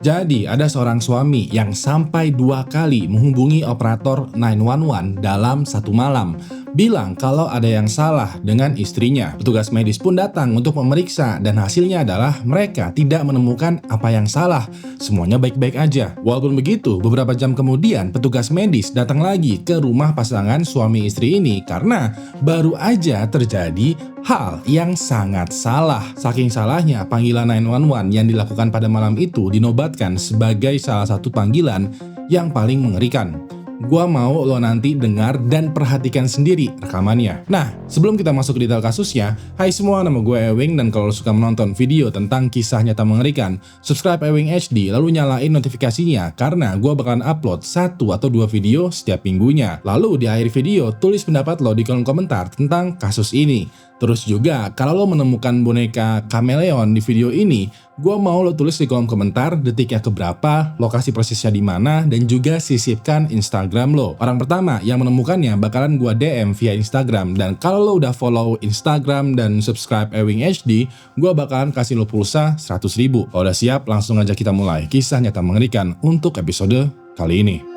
Jadi, ada seorang suami yang sampai 2 kali menghubungi operator 911 dalam satu malam, bilang kalau ada yang salah dengan istrinya. Petugas medis pun datang untuk memeriksa dan hasilnya adalah mereka tidak menemukan apa yang salah. Semuanya baik-baik aja. Walaupun begitu, beberapa jam kemudian petugas medis datang lagi ke rumah pasangan suami istri ini karena baru aja terjadi hal yang sangat salah. Saking salahnya, panggilan 911 yang dilakukan pada malam itu dinobatkan sebagai salah satu panggilan yang paling mengerikan. Gua mau lo nanti dengar dan perhatikan sendiri rekamannya. Nah, sebelum kita masuk ke detail kasusnya, hai semua, nama gue Ewing, dan kalau lo suka menonton video tentang kisah nyata mengerikan, subscribe Ewing HD lalu nyalain notifikasinya karena gue bakalan upload 1 atau 2 video setiap minggunya. Lalu di akhir video, tulis pendapat lo di kolom komentar tentang kasus ini. Terus juga, kalau lo menemukan boneka kameleon di video ini, gue mau lo tulis di kolom komentar detiknya keberapa, lokasi persisnya di mana, dan juga sisipkan Instagram lo. Orang pertama yang menemukannya bakalan gue DM via Instagram, dan kalau lo udah follow Instagram dan subscribe Ewing HD, gue bakalan kasih lo pulsa 100.000. Kalau udah siap, langsung aja kita mulai kisah nyata mengerikan untuk episode kali ini.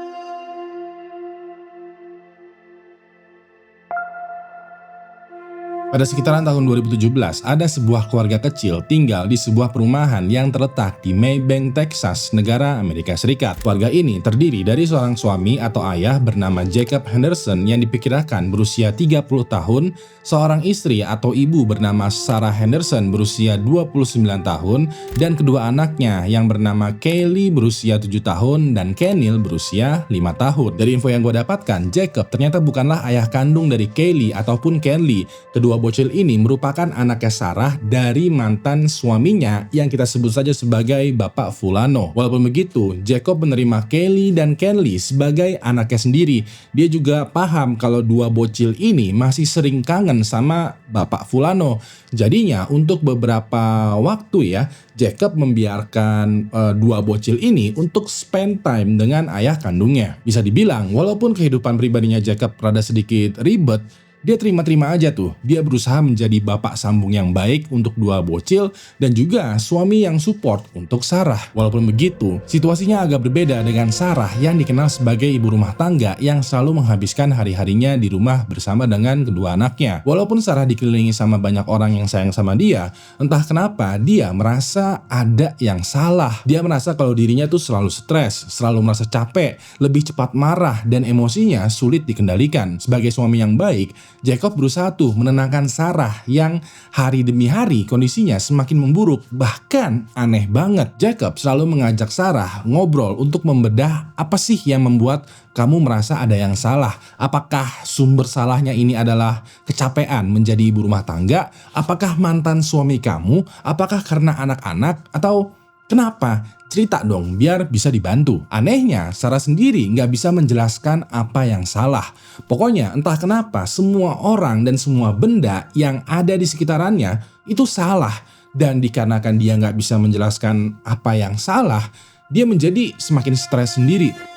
Pada sekitaran tahun 2017, ada sebuah keluarga kecil tinggal di sebuah perumahan yang terletak di Maybank, Texas, negara Amerika Serikat. Keluarga ini terdiri dari seorang suami atau ayah bernama Jacob Henderson yang diperkirakan berusia 30 tahun, seorang istri atau ibu bernama Sarah Henderson berusia 29 tahun, dan kedua anaknya yang bernama Kaylee berusia 7 tahun dan Kenil berusia 5 tahun. Dari info yang gue dapatkan, Jacob ternyata bukanlah ayah kandung dari Kaylee ataupun Kenley. Kedua bocil ini merupakan anaknya Sarah dari mantan suaminya yang kita sebut saja sebagai Bapak Fulano. Walaupun begitu, Jacob menerima Kaylee dan Kenley sebagai anaknya sendiri. Dia juga paham kalau dua bocil ini masih sering kangen sama Bapak Fulano. Jadinya untuk beberapa waktu ya, Jacob membiarkan dua bocil ini untuk spend time dengan ayah kandungnya. Bisa dibilang, walaupun kehidupan pribadinya Jacob rada sedikit ribet, dia terima-terima aja tuh. Dia berusaha menjadi bapak sambung yang baik untuk dua bocil dan juga suami yang support untuk Sarah. Walaupun begitu, situasinya agak berbeda dengan Sarah yang dikenal sebagai ibu rumah tangga yang selalu menghabiskan hari-harinya di rumah bersama dengan kedua anaknya. Walaupun Sarah dikelilingi sama banyak orang yang sayang sama dia, entah kenapa dia merasa ada yang salah. Dia merasa kalau dirinya tuh selalu stres, selalu merasa capek, lebih cepat marah, dan emosinya sulit dikendalikan. Sebagai suami yang baik, Jacob berusaha tuh menenangkan Sarah yang hari demi hari kondisinya semakin memburuk. Bahkan aneh banget, Jacob selalu mengajak Sarah ngobrol untuk membedah apa sih yang membuat kamu merasa ada yang salah. Apakah sumber salahnya ini adalah kecapean menjadi ibu rumah tangga? Apakah mantan suami kamu? Apakah karena anak-anak? Atau kenapa? Cerita dong biar bisa dibantu. Anehnya, Sarah sendiri nggak bisa menjelaskan apa yang salah. Pokoknya entah kenapa semua orang dan semua benda yang ada di sekitarannya itu salah. Dan dikarenakan dia nggak bisa menjelaskan apa yang salah, dia menjadi semakin stres sendiri.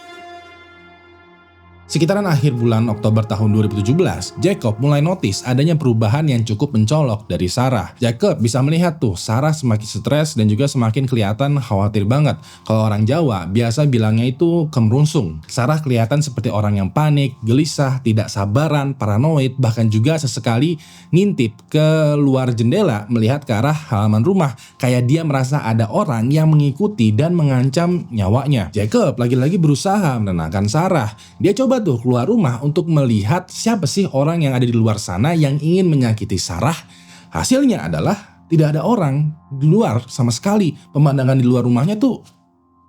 Sekitaran akhir bulan Oktober tahun 2017, Jacob mulai notice adanya perubahan yang cukup mencolok dari Sarah. Jacob bisa melihat tuh Sarah semakin stres dan juga semakin kelihatan khawatir banget. Kalau orang Jawa biasa bilangnya itu kemerungsung. Sarah kelihatan seperti orang yang panik, gelisah, tidak sabaran, paranoid, bahkan juga sesekali ngintip ke luar jendela melihat ke arah halaman rumah. Kayak dia merasa ada orang yang mengikuti dan mengancam nyawanya. Jacob lagi-lagi berusaha menenangkan Sarah. Dia coba tuh keluar rumah untuk melihat siapa sih orang yang ada di luar sana yang ingin menyakiti Sarah. Hasilnya adalah tidak ada orang di luar sama sekali. Pemandangan di luar rumahnya tuh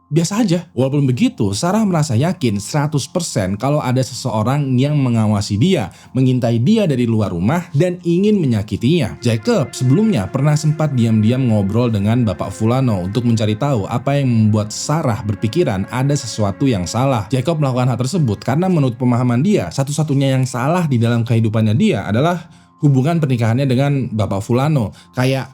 biasa aja. Walaupun begitu, Sarah merasa yakin 100% kalau ada seseorang yang mengawasi dia, mengintai dia dari luar rumah dan ingin menyakitinya. Jacob sebelumnya pernah sempat diam-diam ngobrol dengan Bapak Fulano untuk mencari tahu apa yang membuat Sarah berpikiran ada sesuatu yang salah. Jacob melakukan hal tersebut karena menurut pemahaman dia, satu-satunya yang salah di dalam kehidupannya dia adalah hubungan pernikahannya dengan Bapak Fulano. Kayak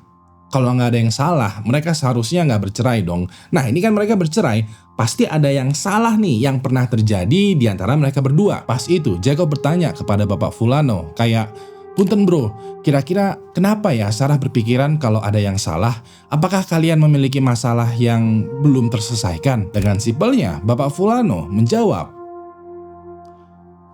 kalau nggak ada yang salah, mereka seharusnya nggak bercerai dong. Nah ini kan mereka bercerai, pasti ada yang salah nih yang pernah terjadi di antara mereka berdua. Pas itu Jacob bertanya kepada Bapak Fulano, kayak, Punten bro, kira-kira kenapa ya Sarah berpikiran kalau ada yang salah? Apakah kalian memiliki masalah yang belum terselesaikan? Dengan simpelnya, Bapak Fulano menjawab,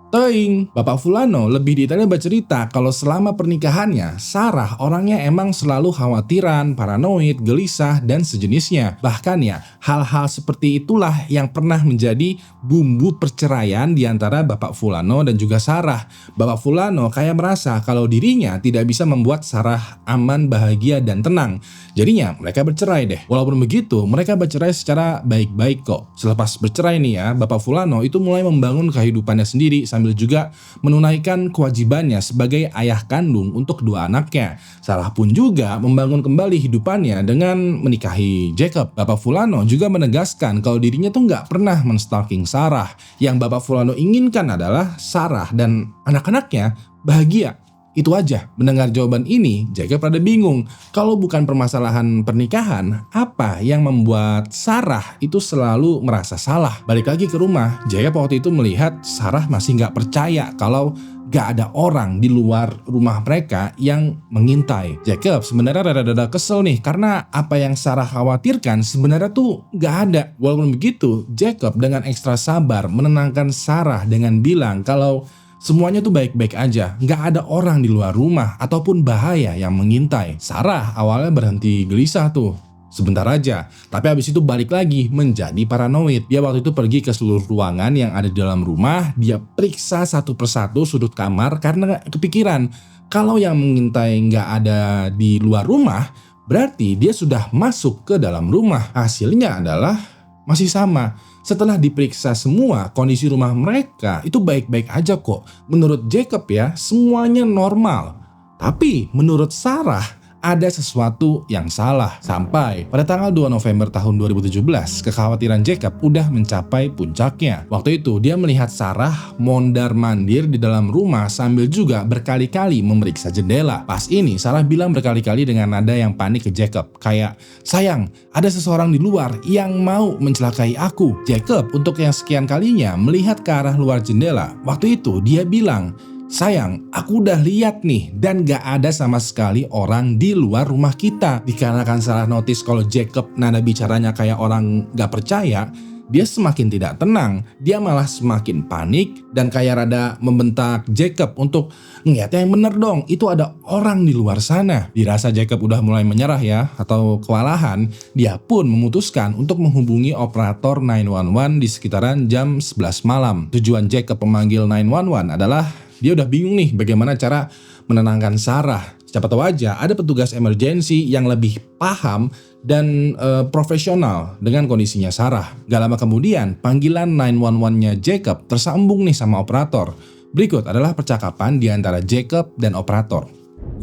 Teing, Bapak Fulano lebih detailnya bercerita kalau selama pernikahannya, Sarah orangnya emang selalu khawatiran, paranoid, gelisah, dan sejenisnya. Bahkan ya, hal-hal seperti itulah yang pernah menjadi bumbu perceraian di antara Bapak Fulano dan juga Sarah. Bapak Fulano kayak merasa kalau dirinya tidak bisa membuat Sarah aman, bahagia, dan tenang. Jadinya mereka bercerai deh. Walaupun begitu, mereka bercerai secara baik-baik kok. Selepas bercerai nih ya, Bapak Fulano itu mulai membangun kehidupannya sendiri sambil juga menunaikan kewajibannya sebagai ayah kandung untuk kedua anaknya. Sarah pun juga membangun kembali hidupannya dengan menikahi Jacob. Bapak Fulano juga menegaskan kalau dirinya tuh nggak pernah menstalking Sarah. Yang Bapak Fulano inginkan adalah Sarah dan anak-anaknya bahagia. Itu aja. Mendengar jawaban ini, Jacob rada bingung. Kalau bukan permasalahan pernikahan, apa yang membuat Sarah itu selalu merasa salah? Balik lagi ke rumah, Jacob waktu itu melihat Sarah masih nggak percaya kalau gak ada orang di luar rumah mereka yang mengintai. Jacob sebenarnya rada-rada kesel nih karena apa yang Sarah khawatirkan sebenarnya tuh gak ada. Walaupun begitu, Jacob dengan ekstra sabar menenangkan Sarah dengan bilang kalau semuanya tuh baik-baik aja, gak ada orang di luar rumah ataupun bahaya yang mengintai. Sarah awalnya berhenti gelisah tuh, sebentar aja, tapi habis itu balik lagi menjadi paranoid. Dia waktu itu pergi ke seluruh ruangan yang ada di dalam rumah, dia periksa satu persatu sudut kamar karena kepikiran kalau yang mengintai gak ada di luar rumah, berarti dia sudah masuk ke dalam rumah. Hasilnya adalah masih sama. Setelah diperiksa semua, kondisi rumah mereka itu baik-baik aja kok. Menurut Jacob ya, semuanya normal. Tapi menurut Sarah, ada sesuatu yang salah. Sampai pada tanggal 2 November tahun 2017, kekhawatiran Jacob udah mencapai puncaknya. Waktu itu dia melihat Sarah mondar-mandir di dalam rumah sambil juga berkali-kali memeriksa jendela. Pas ini Sarah bilang berkali-kali dengan nada yang panik ke Jacob. Kayak, sayang, ada seseorang di luar yang mau mencelakai aku. Jacob untuk yang sekian kalinya melihat ke arah luar jendela. Waktu itu dia bilang, sayang, aku udah lihat nih dan gak ada sama sekali orang di luar rumah kita. Dikarenakan Sarah notice kalau Jacob nada bicaranya kayak orang gak percaya, dia semakin tidak tenang. Dia malah semakin panik dan kayak rada membentak Jacob untuk ngeliatnya yang bener dong, itu ada orang di luar sana. Dirasa Jacob udah mulai menyerah ya atau kewalahan, dia pun memutuskan untuk menghubungi operator 911 di sekitaran jam 11 malam. Tujuan Jacob memanggil 911 adalah dia udah bingung nih bagaimana cara menenangkan Sarah. Siapa tahu aja ada petugas emergency yang lebih paham dan profesional dengan kondisinya Sarah. Gak lama kemudian panggilan 911-nya Jacob tersambung nih sama operator. Berikut adalah percakapan di antara Jacob dan operator.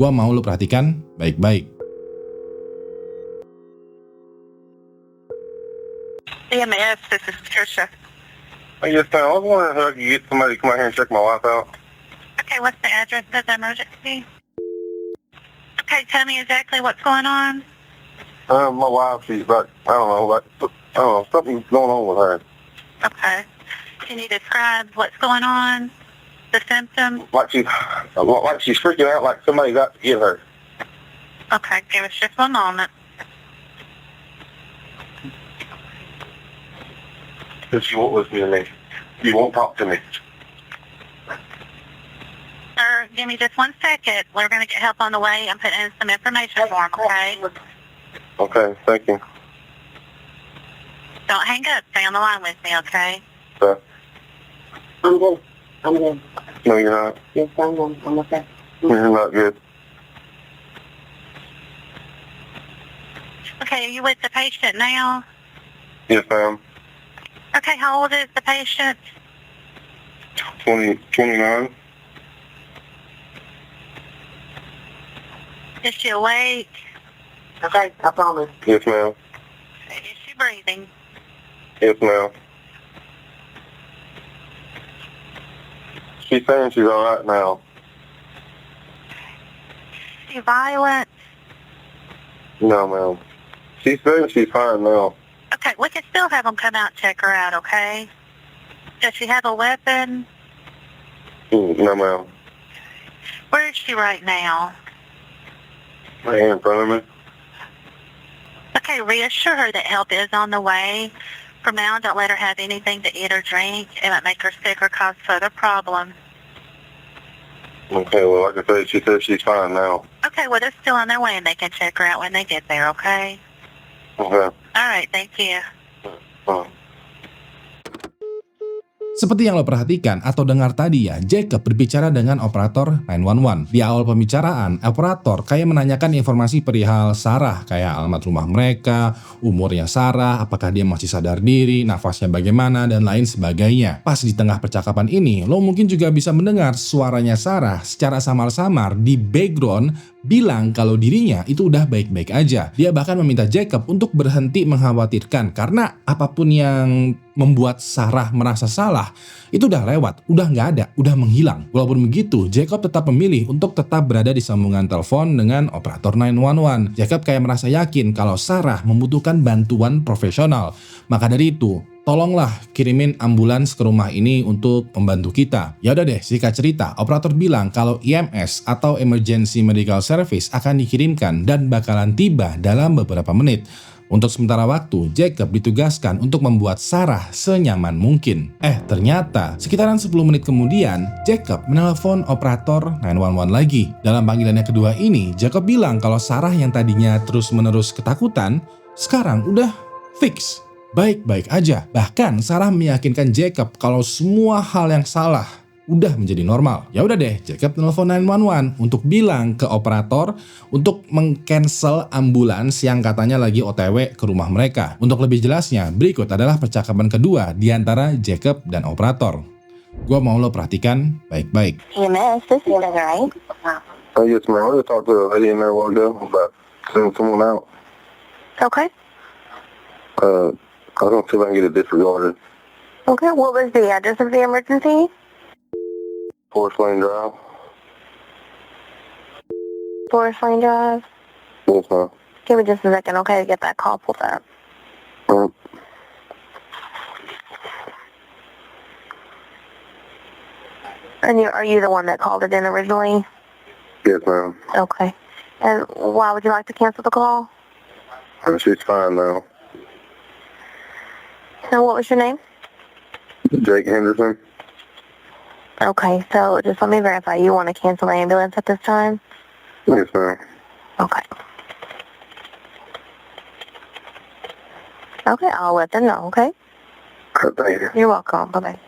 Gua mau lu perhatikan baik-baik. EMS, this is Patricia. Yes, ma'am. I was wondering if I could get somebody to come out here and check my wife out. Okay, what's the address of the emergency? Okay, tell me exactly what's going on. My wife, she's like, I don't know, something's going on with her. Okay. Can you describe what's going on? The symptoms? Like she's freaking out like somebody got to get her. Okay, give us just one moment. Because she won't listen to me. She won't talk to me. Sir, give me just 1 second. We're going to get help on the way. I'm putting in some information for him, okay? Okay, thank you. Don't hang up. Stay on the line with me, okay? Okay. I'm good. I'm good. No, you're not. Yes, I'm good. I'm okay. You're not good. Okay, are you with the patient now? Yes, ma'am. Okay, how old is the patient? 29. Is she awake? Okay, I promise. Yes, ma'am. Is she breathing? Yes, ma'am. She's saying she's all right now. Is she violent? No, ma'am. She's saying she's fine now. Okay, we can still have them come out and check her out, okay? Does she have a weapon? No, ma'am. Where is she right now? Right here in front of me. Okay, reassure her that help is on the way. From now on, don't let her have anything to eat or drink. It might make her sick or cause further problems. Okay, well, like I said, she said she's fine now. Okay, well, they're still on their way and they can check her out when they get there, okay? Okay. All right, thank you. Seperti yang lo perhatikan atau dengar tadi ya, Jacob berbicara dengan operator 911. Di awal pembicaraan, operator kayak menanyakan informasi perihal Sarah, kayak alamat rumah mereka, umurnya Sarah, apakah dia masih sadar diri, nafasnya bagaimana, dan lain sebagainya. Pas di tengah percakapan ini, lo mungkin juga bisa mendengar suaranya Sarah secara samar-samar di background bilang kalau dirinya itu udah baik-baik aja. Dia bahkan meminta Jacob untuk berhenti mengkhawatirkan karena apapun yang membuat Sarah merasa salah itu udah lewat, udah nggak ada, udah menghilang. Walaupun begitu, Jacob tetap memilih untuk tetap berada di sambungan telepon dengan operator 911. Jacob kayak merasa yakin kalau Sarah membutuhkan bantuan profesional. Maka dari itu, tolonglah kirimin ambulans ke rumah ini untuk membantu kita. Ya udah deh, singkat cerita, operator bilang kalau EMS atau Emergency Medical Service akan dikirimkan dan bakalan tiba dalam beberapa menit. Untuk sementara waktu, Jacob ditugaskan untuk membuat Sarah senyaman mungkin. Ternyata sekitaran 10 menit kemudian, Jacob menelpon operator 911 lagi. Dalam panggilan yang kedua ini, Jacob bilang kalau Sarah yang tadinya terus-menerus ketakutan, sekarang udah fix. Baik-baik aja. Bahkan Sarah meyakinkan Jacob kalau semua hal yang salah udah menjadi normal. Ya udah deh, Jacob telepon 911 untuk bilang ke operator untuk meng-cancel ambulans yang katanya lagi OTW ke rumah mereka. Untuk lebih jelasnya, berikut adalah percakapan kedua di antara Jacob dan operator. Gua mau lo perhatikan baik-baik. EMS, this is right? Oh, yes, ma'am. I just talked to a lady in there a while ago about sending someone out. Okay. I was going to see if I can get it disregarded. Okay, what was the address of the emergency? Forest Lane Drive. Forest Lane Drive. Yes, ma'am. Give me just a second, okay, to get that call pulled up. And are you the one that called it in originally? Yes, ma'am. Okay. And why would you like to cancel the call? She's fine now. And what was your name? Jake Henderson. Okay, so just let me verify. You want to cancel the ambulance at this time? Yes, ma'am. Okay. Okay, I'll let them know, okay? Thank you. You're welcome. Bye-bye.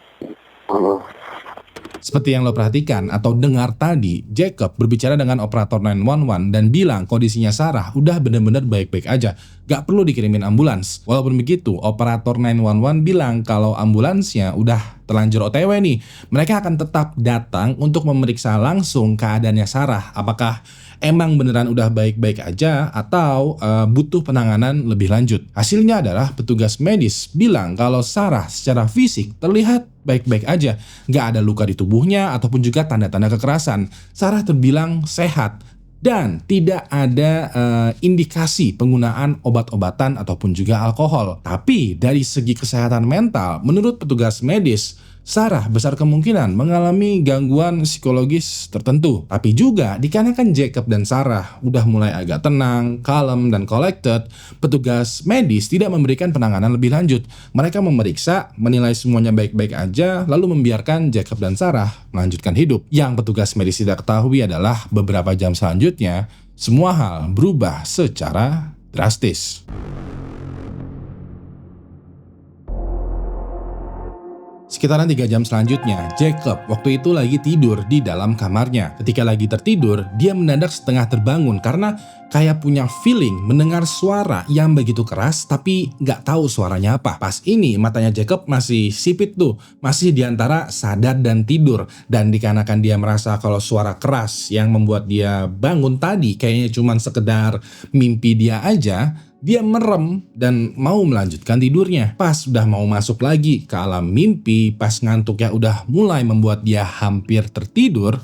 Seperti yang lo perhatikan atau dengar tadi, Jacob berbicara dengan operator 911 dan bilang kondisinya Sarah udah bener-bener baik-baik aja, gak perlu dikirimin ambulans. Walaupun begitu, operator 911 bilang kalau ambulansnya udah terlanjur OTW nih. Mereka akan tetap datang untuk memeriksa langsung keadaannya Sarah. Apakah emang beneran udah baik-baik aja atau butuh penanganan lebih lanjut. Hasilnya adalah petugas medis bilang kalau Sarah secara fisik terlihat baik-baik aja. Gak ada luka di tubuhnya ataupun juga tanda-tanda kekerasan. Sarah terbilang sehat dan tidak ada indikasi penggunaan obat-obatan ataupun juga alkohol. Tapi dari segi kesehatan mental, menurut petugas medis, Sarah besar kemungkinan mengalami gangguan psikologis tertentu. Tapi juga dikarenakan Jacob dan Sarah udah mulai agak tenang, kalem, dan collected, petugas medis tidak memberikan penanganan lebih lanjut. Mereka memeriksa, menilai semuanya baik-baik aja, lalu membiarkan Jacob dan Sarah melanjutkan hidup. Yang petugas medis tidak ketahui adalah beberapa jam selanjutnya, semua hal berubah secara drastis. Sekitaran 3 jam selanjutnya, Jacob waktu itu lagi tidur di dalam kamarnya. Ketika lagi tertidur, dia mendadak setengah terbangun karena kayak punya feeling mendengar suara yang begitu keras tapi nggak tahu suaranya apa. Pas ini matanya Jacob masih sipit tuh, masih diantara sadar dan tidur. Dan dikarenakan dia merasa kalau suara keras yang membuat dia bangun tadi kayaknya cuma sekedar mimpi dia aja, dia merem dan mau melanjutkan tidurnya. Pas udah mau masuk lagi ke alam mimpi, pas ngantuknya udah mulai membuat dia hampir tertidur,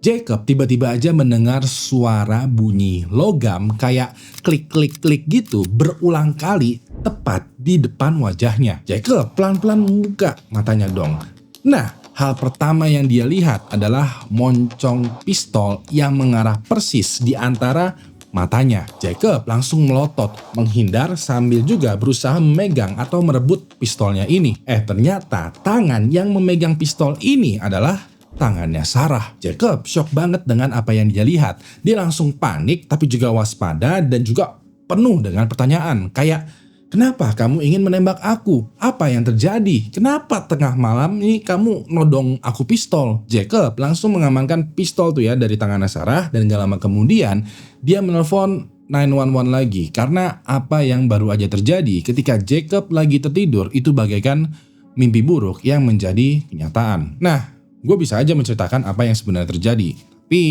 Jacob tiba-tiba aja mendengar suara bunyi logam kayak klik-klik-klik gitu berulang kali tepat di depan wajahnya. Jacob pelan-pelan membuka matanya dong. Nah, hal pertama yang dia lihat adalah moncong pistol yang mengarah persis di antara matanya. Jacob langsung melotot, menghindar sambil juga berusaha memegang atau merebut pistolnya ini. Ternyata tangan yang memegang pistol ini adalah tangannya Sarah. Jacob shock banget dengan apa yang dia lihat. Dia langsung panik tapi juga waspada dan juga penuh dengan pertanyaan. Kayak, kenapa kamu ingin menembak aku? Apa yang terjadi? Kenapa tengah malam ini kamu nodong aku pistol? Jacob langsung mengamankan pistol tuh ya dari tangannya Sarah dan gak lama kemudian dia menelpon 911 lagi karena apa yang baru aja terjadi ketika Jacob lagi tertidur itu bagaikan mimpi buruk yang menjadi kenyataan. Nah, gue bisa aja menceritakan apa yang sebenarnya terjadi, tapi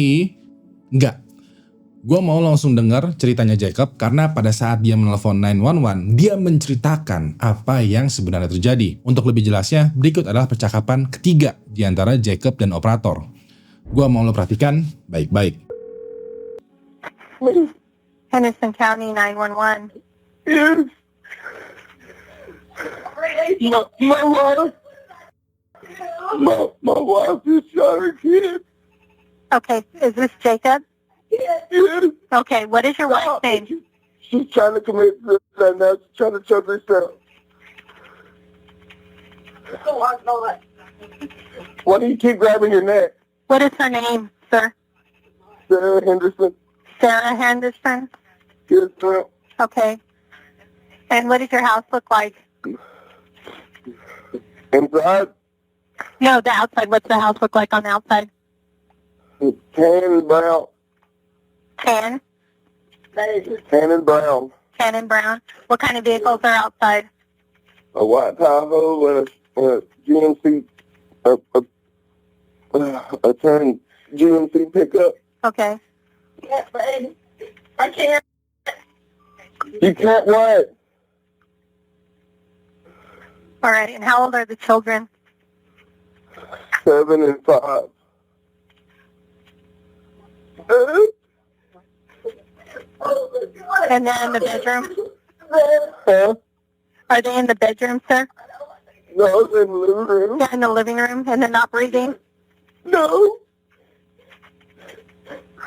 enggak. Gue mau langsung dengar ceritanya Jacob karena pada saat dia menelpon 911, dia menceritakan apa yang sebenarnya terjadi. Untuk lebih jelasnya, berikut adalah percakapan ketiga di antara Jacob dan operator. Gue mau lo perhatikan baik-baik. Henderson County 911. Yes. My wife just shot her kid. Okay, is this Jacob? Yes. Okay, what is your wife's name? She's trying to commit suicide now. She's trying to choke herself. Why do you keep grabbing your neck? What is her name, sir? Sarah Henderson. Sarah Henderson? Yes, ma'am. Okay. And what does your house look like? Inside, No, the outside. What's the house look like on the outside? it's tan and brown. Tan? Tan and brown. Tan and brown. What kind of vehicles are outside? A white Tahoe and a GMC, a turn GMC pickup. Okay. Yes, baby. I can't. You can't what? All right. And how old are the children? 7 and 5. And they're in the bedroom? Huh? Are they in the bedroom, sir? No, it's in the living room. They're in the living room and they're not breathing? No.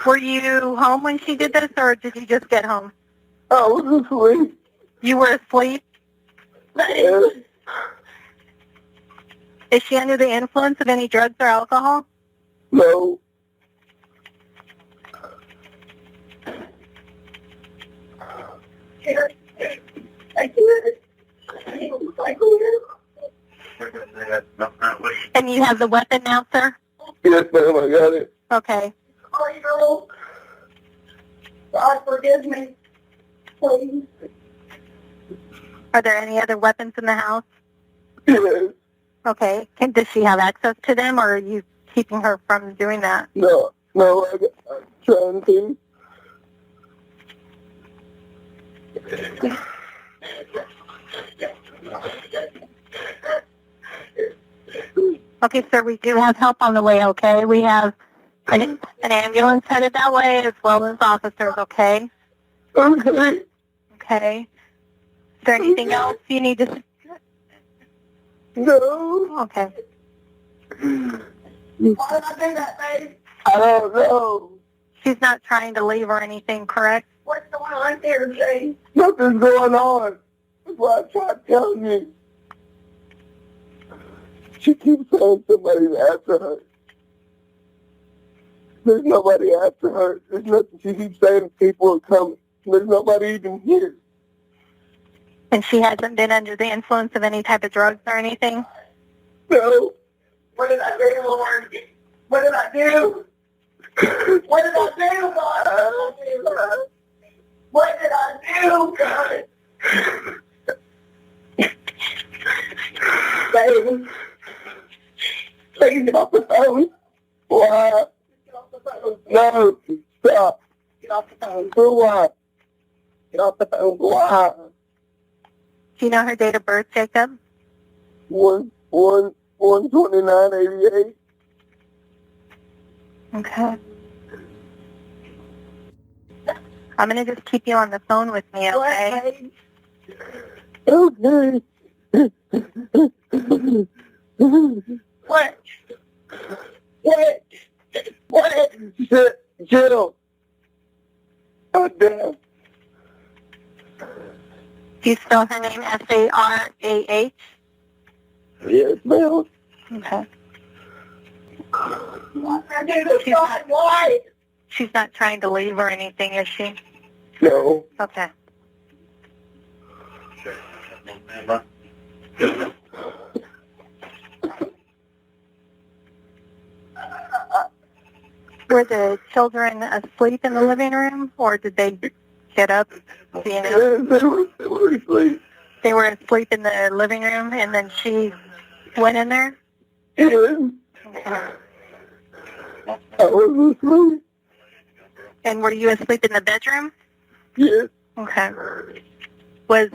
Were you home when she did this, or did you just get home? I was asleep. You were asleep? Yes. Is she under the influence of any drugs or alcohol? No. And you have the weapon now, sir? Yes, ma'am, I got it. Okay. God forgive me. Please. Are there any other weapons in the house? Yes. Okay. Does she have access to them, or are you keeping her from doing that? No, I'm trying to. Okay, sir, we do have help on the way, okay? We have an ambulance headed that way as well as officers, okay? Okay. Okay. Is there anything else you need to... No. Okay. Why did I do that, babe? I don't know. She's not trying to leave or anything, correct? What's going on here, Jay? Nothing's going on. That's what I tried telling you. She keeps saying somebody's after her. There's nobody after her. There's nothing. She keeps saying people are coming. There's nobody even here. And she hasn't been under the influence of any type of drugs or anything? No. What did I do, Lord? What did I do? What did I do, God? What did I do, God? Baby. Please get off the phone. Why? Get off the phone. No. Stop. Get off the phone. For what? Get off the phone. Why? Do you know her date of birth, Jacob? 1/29/88. Okay. I'm going to just keep you on the phone with me, okay? Okay. What? chill. God damn. Do you spell her name Sarah? Yes, ma'am. Okay. Why? She's not trying to leave or anything, is she? No. Okay. Were the children asleep in the living room, or did they get up? Do you know? They were asleep. They were asleep in the living room, and then she went in there? Yes. Okay. I was asleep. And were you asleep in the bedroom? Yes. Okay. Was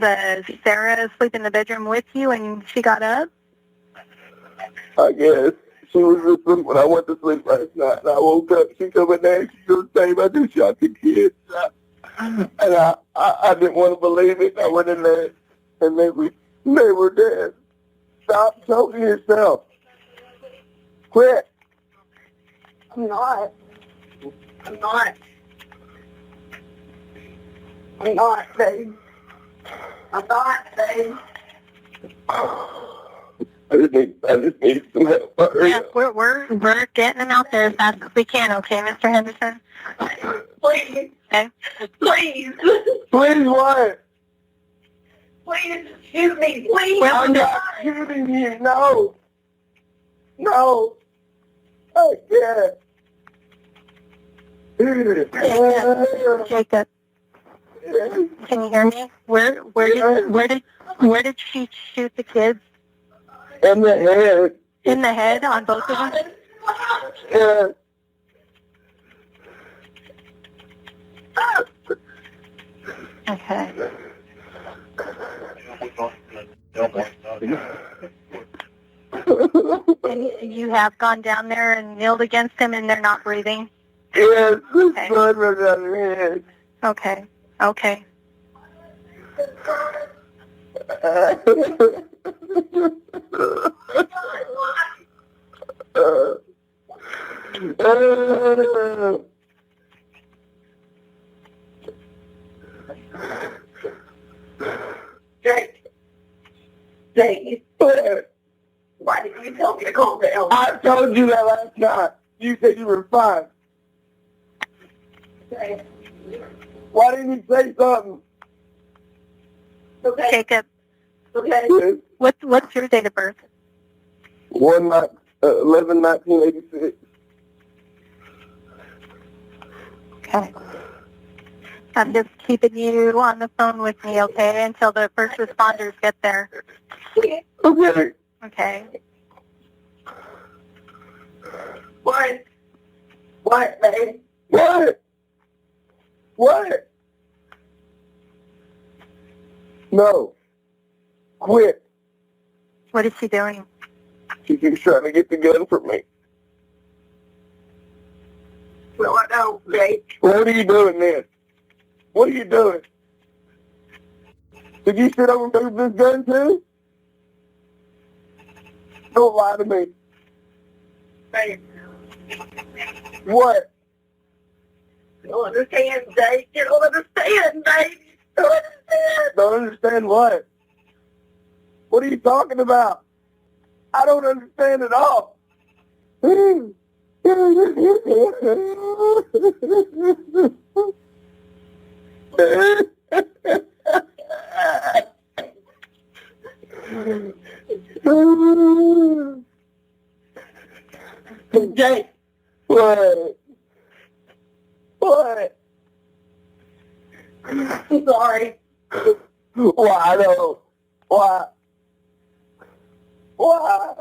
Sarah asleep in the bedroom with you when she got up? I guess. She was asleep when I went to sleep last night, and I woke up. She come in there and she goes, "Babe, I just shot the kids." And I didn't want to believe it. I went in there, and they were dead. Stop choking yourself. Quit. I'm not. I'm not. I'm not, babe. I'm not, babe. I just need some help. Hurry Yeah, up. we're getting them out there as fast as we can, okay, Mr. Henderson? Please. Okay. Please. Please what? Please shoot me. Please. I'm not shooting you. No. No. I can't. Jacob, can you hear me? Where did she shoot the kids? In the head. In the head on both of them? Yeah. Okay. And you have gone down there and kneeled against them and they're not breathing? Yes, the Okay. blood runs out of her head. Okay. Okay. Jake, why did you tell me to calm down? I told you that last night. You said you were fine. Okay. Why didn't you say something? Okay. Jacob, Okay. what's your date of birth? 11/1986. Okay. I'm just keeping you on the phone with me, okay, until the first responders get there. Okay. Okay. What? What, babe? What? What? No. Quit. What is she doing? She keeps trying to get the gun from me. No, I don't, babe. What are you doing then? What are you doing? Did you sit over and move this gun too? Don't lie to me. Babe. What? You don't understand, Jake. You don't understand, babe. You don't understand. Don't understand what? What are you talking about? I don't understand at all. Jake. What? What? I'm sorry. Why though? Why? Why?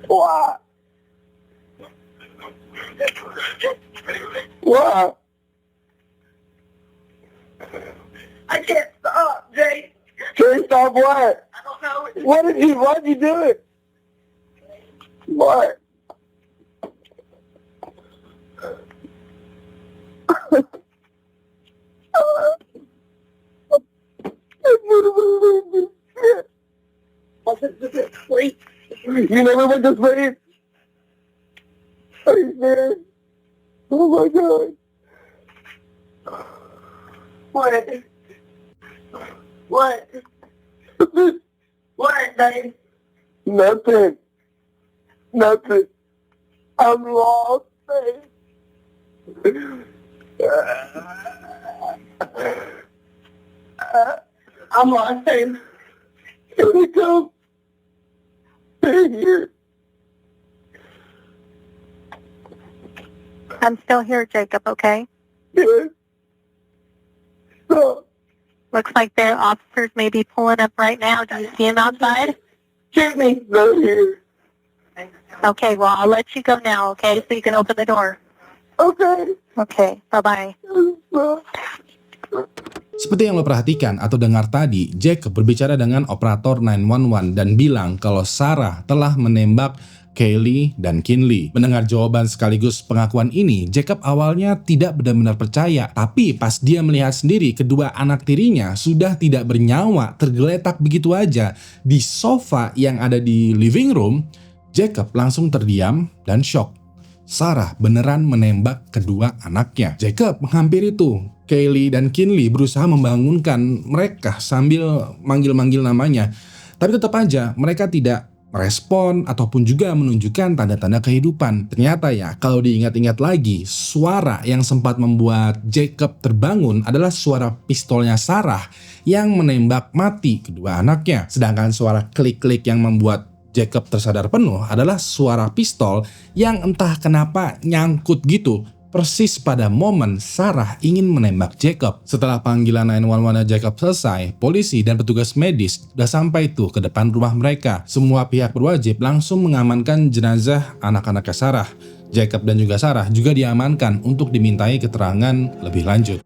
Why? Why? I can't stop, Jake. Can't stop what? I don't know. Why'd you do it? What? You never went to sleep? nightmare. Oh my God. What? What? What, babe? Nothing. Nothing. I'm lost, babe. I'm lost, babe. Here we go. Stay here. I'm still here, Jacob, okay? Yes. Stop. Looks like their officers may be pulling up right now. Do you see them outside? Shoot me. No, here. Okay, well, I'll let you go now, okay? So you can open the door. Okay. Okay, bye-bye. Stop. Seperti yang lo perhatikan atau dengar tadi, Jacob berbicara dengan operator 911 dan bilang kalau Sarah telah menembak Kaylee dan Kinley. Mendengar jawaban sekaligus pengakuan ini, Jacob awalnya tidak benar-benar percaya. Tapi pas dia melihat sendiri kedua anak tirinya sudah tidak bernyawa, tergeletak begitu aja di sofa yang ada di living room, Jacob langsung terdiam dan shock. Sarah beneran menembak kedua anaknya. Jacob menghampiri tuh Kaylee dan Kinley, berusaha membangunkan mereka sambil manggil-manggil namanya. Tapi tetap aja mereka tidak merespon ataupun juga menunjukkan tanda-tanda kehidupan. Ternyata ya, kalau diingat-ingat lagi, suara yang sempat membuat Jacob terbangun adalah suara pistolnya Sarah yang menembak mati kedua anaknya. Sedangkan suara klik-klik yang membuat Jacob tersadar penuh adalah suara pistol yang entah kenapa nyangkut gitu, persis pada momen Sarah ingin menembak Jacob. Setelah panggilan 911 Jacob selesai, polisi dan petugas medis udah sampai tuh ke depan rumah mereka. Semua pihak berwajib langsung mengamankan jenazah anak-anaknya Sarah. Jacob dan juga Sarah juga diamankan untuk dimintai keterangan lebih lanjut.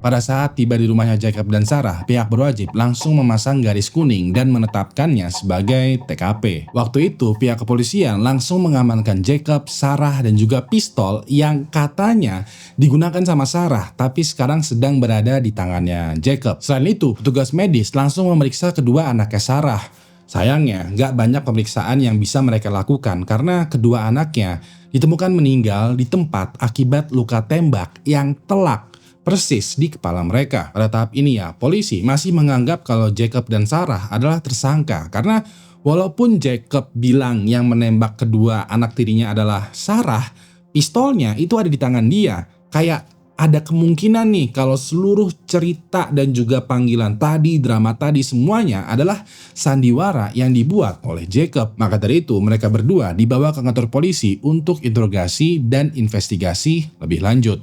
Pada saat tiba di rumahnya Jacob dan Sarah, pihak berwajib langsung memasang garis kuning dan menetapkannya sebagai TKP. Waktu itu, pihak kepolisian langsung mengamankan Jacob, Sarah, dan juga pistol yang katanya digunakan sama Sarah, tapi sekarang sedang berada di tangannya Jacob. Selain itu, petugas medis langsung memeriksa kedua anaknya Sarah. Sayangnya, gak banyak pemeriksaan yang bisa mereka lakukan karena kedua anaknya ditemukan meninggal di tempat akibat luka tembak yang telak persis di kepala mereka. Pada tahap ini ya, polisi masih menganggap kalau Jacob dan Sarah adalah tersangka karena walaupun Jacob bilang yang menembak kedua anak tirinya adalah Sarah, pistolnya itu ada di tangan dia. Kayak ada kemungkinan nih kalau seluruh cerita dan juga panggilan tadi, drama tadi semuanya adalah sandiwara yang dibuat oleh Jacob. Maka dari itu mereka berdua dibawa ke kantor polisi untuk interogasi dan investigasi lebih lanjut.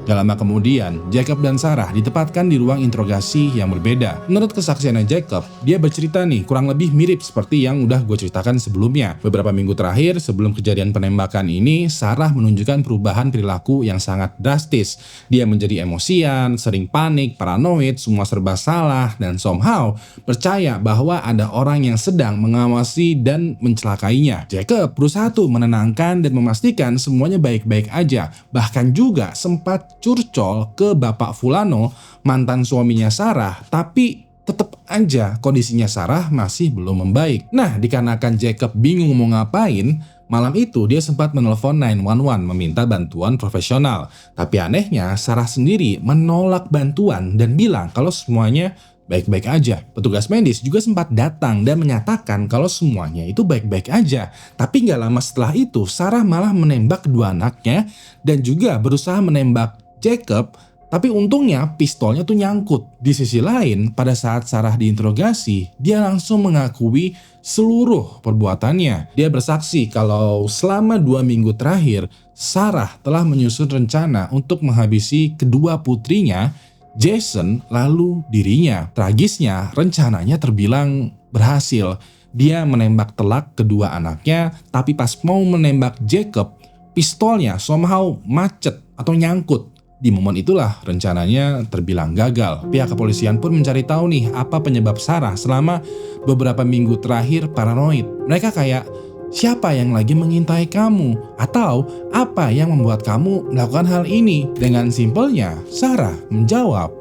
Gak lama kemudian, Jacob dan Sarah ditempatkan di ruang interogasi yang berbeda. Menurut kesaksiannya Jacob, dia bercerita nih kurang lebih mirip seperti yang udah gue ceritakan sebelumnya. Beberapa minggu terakhir sebelum kejadian penembakan ini, Sarah menunjukkan perubahan perilaku yang sangat drastis. Dia menjadi emosian, sering panik, paranoid, semua serba salah, dan somehow percaya bahwa ada orang yang sedang mengawasi dan mencelakainya. Jacob berusaha tuh menenangkan dan memastikan semuanya baik-baik aja. Bahkan juga sempat curcol ke Bapak Fulano, mantan suaminya Sarah, tapi tetap aja kondisinya Sarah masih belum membaik. Nah, dikarenakan Jacob bingung mau ngapain, malam itu dia sempat menelpon 911 meminta bantuan profesional. Tapi anehnya, Sarah sendiri menolak bantuan dan bilang kalau semuanya baik-baik aja. Petugas medis juga sempat datang dan menyatakan kalau semuanya itu baik-baik aja. Tapi gak lama setelah itu, Sarah malah menembak kedua anaknya dan juga berusaha menembak Jacob, tapi untungnya pistolnya tuh nyangkut. Di sisi lain, pada saat Sarah diinterogasi, dia langsung mengakui seluruh perbuatannya. Dia bersaksi kalau selama 2 minggu terakhir, Sarah telah menyusun rencana untuk menghabisi kedua putrinya, Jason, lalu dirinya. Tragisnya, rencananya terbilang berhasil. Dia menembak telak kedua anaknya, tapi pas mau menembak Jacob, pistolnya somehow macet atau nyangkut. Di momen itulah rencananya terbilang gagal. Pihak kepolisian pun mencari tahu nih apa penyebab Sarah selama beberapa minggu terakhir paranoid. Mereka kayak, siapa yang lagi mengintai kamu? Atau apa yang membuat kamu melakukan hal ini? Dengan simpelnya, Sarah menjawab,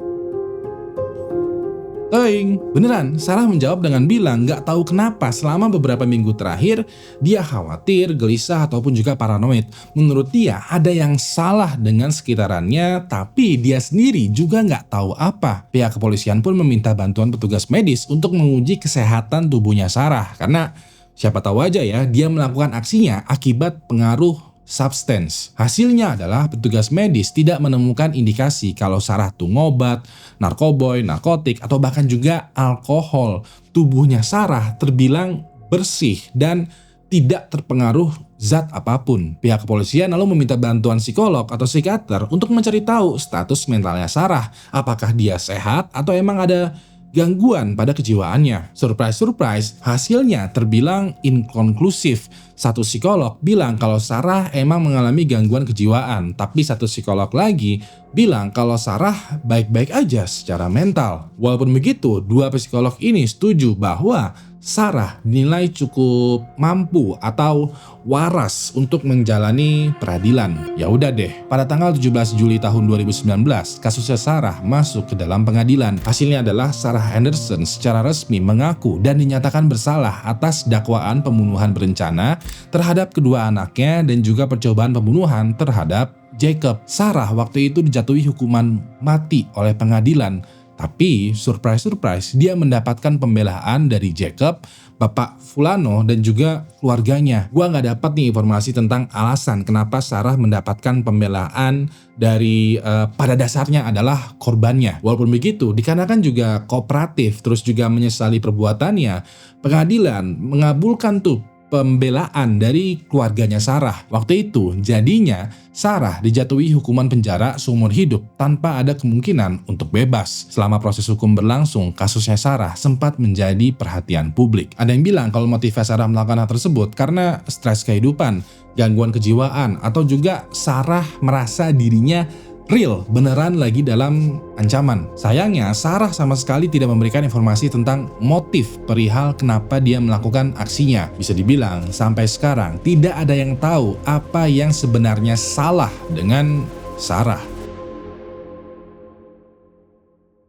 Toing, beneran, Sarah menjawab dengan bilang nggak tahu kenapa selama beberapa minggu terakhir dia khawatir, gelisah, ataupun juga paranoid. Menurut dia ada yang salah dengan sekitarannya, tapi dia sendiri juga nggak tahu apa. Pihak kepolisian pun meminta bantuan petugas medis untuk menguji kesehatan tubuhnya Sarah, karena siapa tahu aja ya dia melakukan aksinya akibat pengaruh substance. Hasilnya adalah petugas medis tidak menemukan indikasi kalau Sarah tuh ngobat, narkoboy, narkotik, atau bahkan juga alkohol. Tubuhnya Sarah terbilang bersih dan tidak terpengaruh zat apapun. Pihak kepolisian lalu meminta bantuan psikolog atau psikiater untuk mencari tahu status mentalnya Sarah. Apakah dia sehat atau emang ada gangguan pada kejiwaannya. Surprise, hasilnya terbilang inkonklusif. Satu psikolog bilang kalau Sarah emang mengalami gangguan kejiwaan, tapi satu psikolog lagi bilang kalau Sarah baik-baik aja secara mental. Walaupun begitu, dua psikolog ini setuju bahwa Sarah dinilai cukup mampu atau waras untuk menjalani peradilan. Ya udah deh, pada tanggal 17 Juli tahun 2019, kasusnya Sarah masuk ke dalam pengadilan. Hasilnya adalah Sarah Anderson secara resmi mengaku dan dinyatakan bersalah atas dakwaan pembunuhan berencana terhadap kedua anaknya dan juga percobaan pembunuhan terhadap Jacob. Sarah waktu itu dijatuhi hukuman mati oleh pengadilan. Tapi surprise, dia mendapatkan pembelaan dari Jacob, Bapak Fulano, dan juga keluarganya. Gua nggak dapat nih informasi tentang alasan kenapa Sarah mendapatkan pembelaan dari pada dasarnya adalah korbannya. Walaupun begitu, dikarenakan juga kooperatif, terus juga menyesali perbuatannya, pengadilan mengabulkan tuh pembelaan dari keluarganya Sarah. Waktu itu, jadinya Sarah dijatuhi hukuman penjara seumur hidup tanpa ada kemungkinan untuk bebas. Selama proses hukum berlangsung, kasusnya Sarah sempat menjadi perhatian publik. Ada yang bilang kalau motivasi Sarah melakukan hal tersebut karena stres kehidupan, gangguan kejiwaan, atau juga Sarah merasa dirinya real, beneran lagi dalam ancaman. Sayangnya, Sarah sama sekali tidak memberikan informasi tentang motif perihal kenapa dia melakukan aksinya. Bisa dibilang, sampai sekarang tidak ada yang tahu apa yang sebenarnya salah dengan Sarah.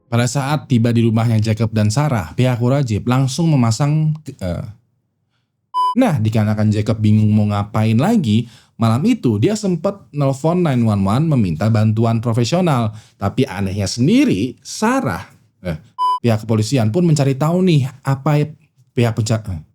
Pada saat tiba di rumahnya Jacob dan Sarah, pihak wajib langsung memasang Nah, dikarenakan Jacob bingung mau ngapain lagi, malam itu dia sempat nelpon 911 meminta bantuan profesional. Tapi anehnya sendiri, pihak kepolisian pun mencari tahu nih apa pihak